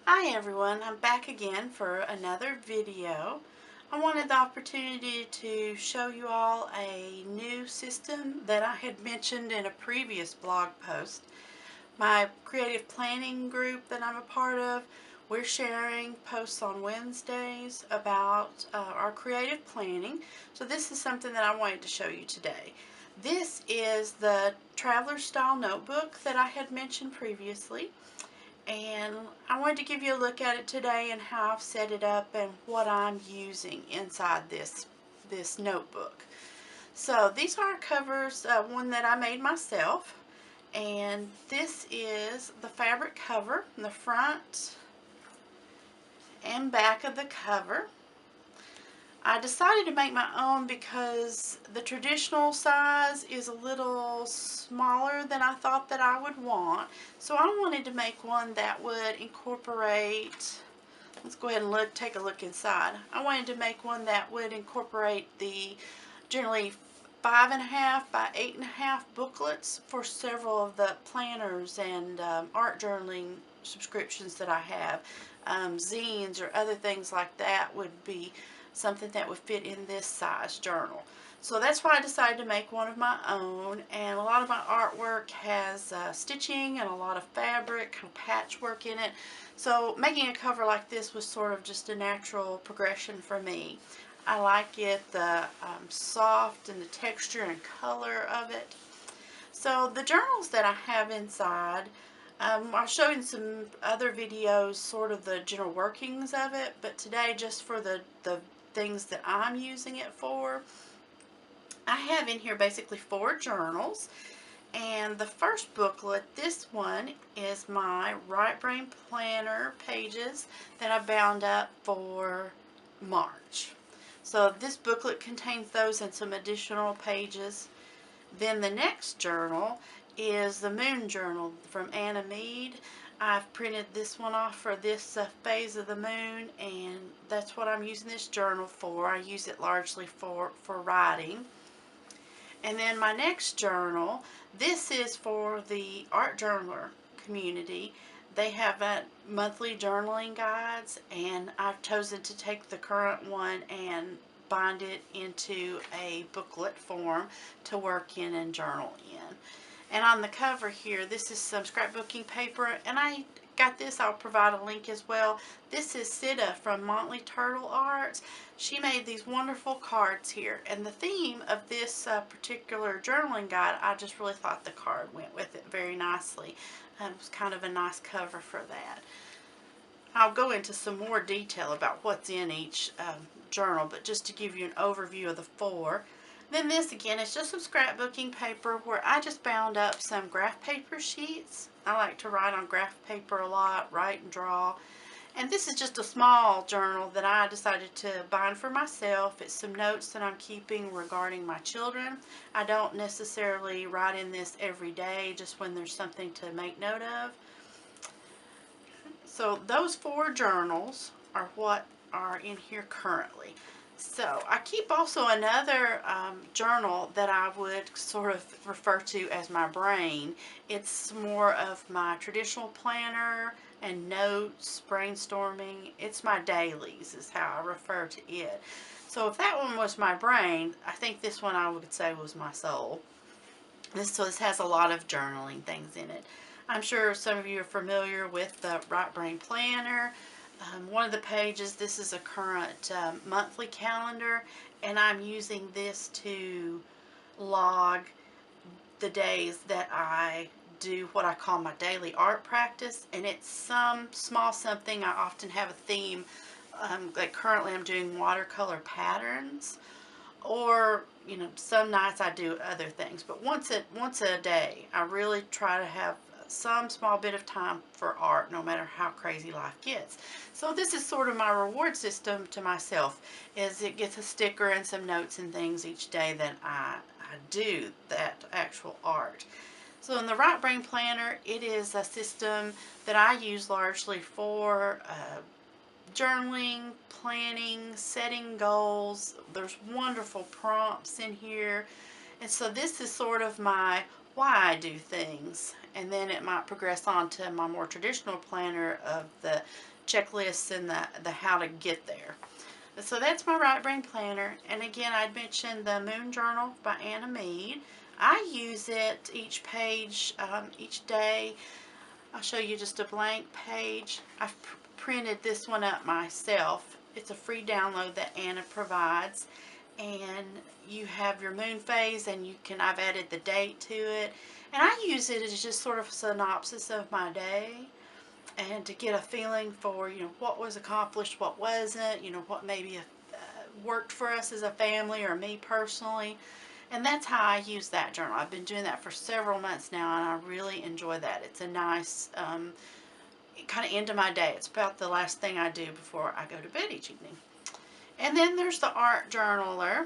Hi everyone, I'm back again for another video. I wanted the opportunity to show you all a new system that I had mentioned in a previous blog post. My creative planning group that I'm a part of, we're sharing posts on Wednesdays about our creative planning. So this is something that I wanted to show you today. This is the traveler style notebook that I had mentioned previously. And I wanted to give you a look at it today and how I've set it up and what I'm using inside this notebook. So these are covers, one that I made myself, and this is the fabric cover in the front and back of the cover. I decided to make my own because the traditional size is a little smaller than I thought that I would want. So I wanted to make one that would incorporate, let's go ahead and take a look inside. I wanted to make one that would incorporate the generally 5.5 by 8.5 booklets for several of the planners and art journaling subscriptions that I have. Zines or other things like that would be something that would fit in this size journal. So that's why I decided to make one of my own, and a lot of my artwork has stitching and a lot of fabric, kind of patchwork in it. So making a cover like this was sort of just a natural progression for me. I like it, the soft and the texture and color of it. So the journals that I have inside, I'll show you in some other videos sort of the general workings of it, but today just for the things that I'm using it for, I have in here basically 4 journals. And the first booklet, this one is my Right Brain Planner pages that I bound up for March. So this booklet contains those and some additional pages. Then the next journal is the Moon Journal from Anna Mead. I've printed this one off for this phase of the moon, and that's what I'm using this journal for. I use it largely for writing. And then my next journal, this is for the art journaler community. They have monthly journaling guides, and I've chosen to take the current one and bind it into a booklet form to work in and journal in. And on the cover here, this is some scrapbooking paper, and I got this, I'll provide a link as well. This is Sita from Monthly Turtle Arts. She made these wonderful cards here, and the theme of this particular journaling guide, I just really thought the card went with it very nicely. It was kind of a nice cover for that. I'll go into some more detail about what's in each journal, but just to give you an overview of the 4. Then this again is just some scrapbooking paper where I just bound up some graph paper sheets. I like to write on graph paper a lot, write and draw. And this is just a small journal that I decided to bind for myself. It's some notes that I'm keeping regarding my children. I don't necessarily write in this every day, just when there's something to make note of. So those 4 journals are what are in here currently. So I keep also another journal that I would sort of refer to as my brain. It's more of my traditional planner and notes, brainstorming. It's my dailies is how I refer to it. So if that one was my brain, I think this one I would say was my soul. This has a lot of journaling things in it. I'm sure some of you are familiar with the Right Brain Planner. One of the pages, this is a current monthly calendar, and I'm using this to log the days that I do what I call my daily art practice, and it's some small something. I often have a theme. Like currently I'm doing watercolor patterns, or some nights I do other things, but once a day I really try to have some small bit of time for art, no matter how crazy life gets. So this is sort of my reward system to myself, is it gets a sticker and some notes and things each day that I do that actual art. So in the Right Brain Planner, it is a system that I use largely for journaling, planning, setting goals. There's wonderful prompts in here. And so this is sort of my why I do things. and then it might progress on to my more traditional planner of the checklists and the how to get there. So that's my Right Brain Planner. And again, I'd mentioned the Moon Journal by Anna Mead. I use it each page, each day. I'll show you just a blank page. I've printed this one up myself. It's a free download that Anna provides. And you have your moon phase, and I've added the date to it. And I use it as just sort of a synopsis of my day, and to get a feeling for, what was accomplished, what wasn't, what maybe worked for us as a family or me personally. And that's how I use that journal. I've been doing that for several months now, and I really enjoy that. It's a nice kind of end of my day. It's about the last thing I do before I go to bed each evening. And then there's the Art Journaler.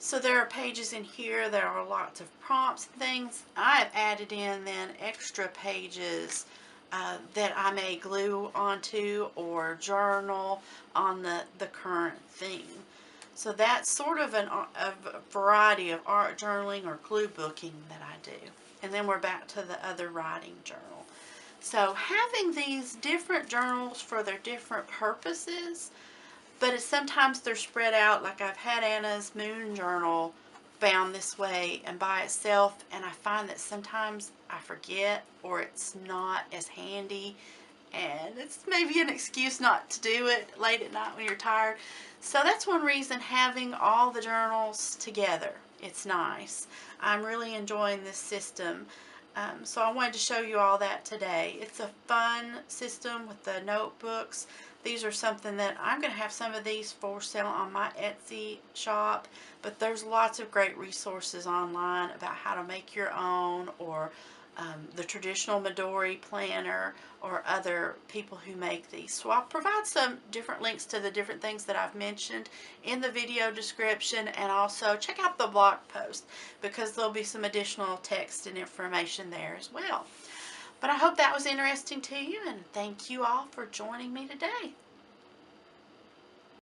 So there are pages in here. There are lots of prompts and things. I have added in then extra pages that I may glue onto or journal on the current theme. So that's sort of a variety of art journaling or glue booking that I do. And then we're back to the other writing journal. So having these different journals for their different purposes, but sometimes they're spread out. Like I've had Anna's Moon Journal bound this way and by itself, and I find that sometimes I forget or it's not as handy, and it's maybe an excuse not to do it late at night when you're tired. So that's one reason having all the journals together. It's nice. I'm really enjoying this system. So I wanted to show you all that today. It's a fun system with the notebooks. These are something that I'm going to have some of these for sale on my Etsy shop, but there's lots of great resources online about how to make your own, or the traditional Fauxdori planner, or other people who make these. So I'll provide some different links to the different things that I've mentioned in the video description, and also check out the blog post because there'll be some additional text and information there as well. But I hope that was interesting to you, and thank you all for joining me today.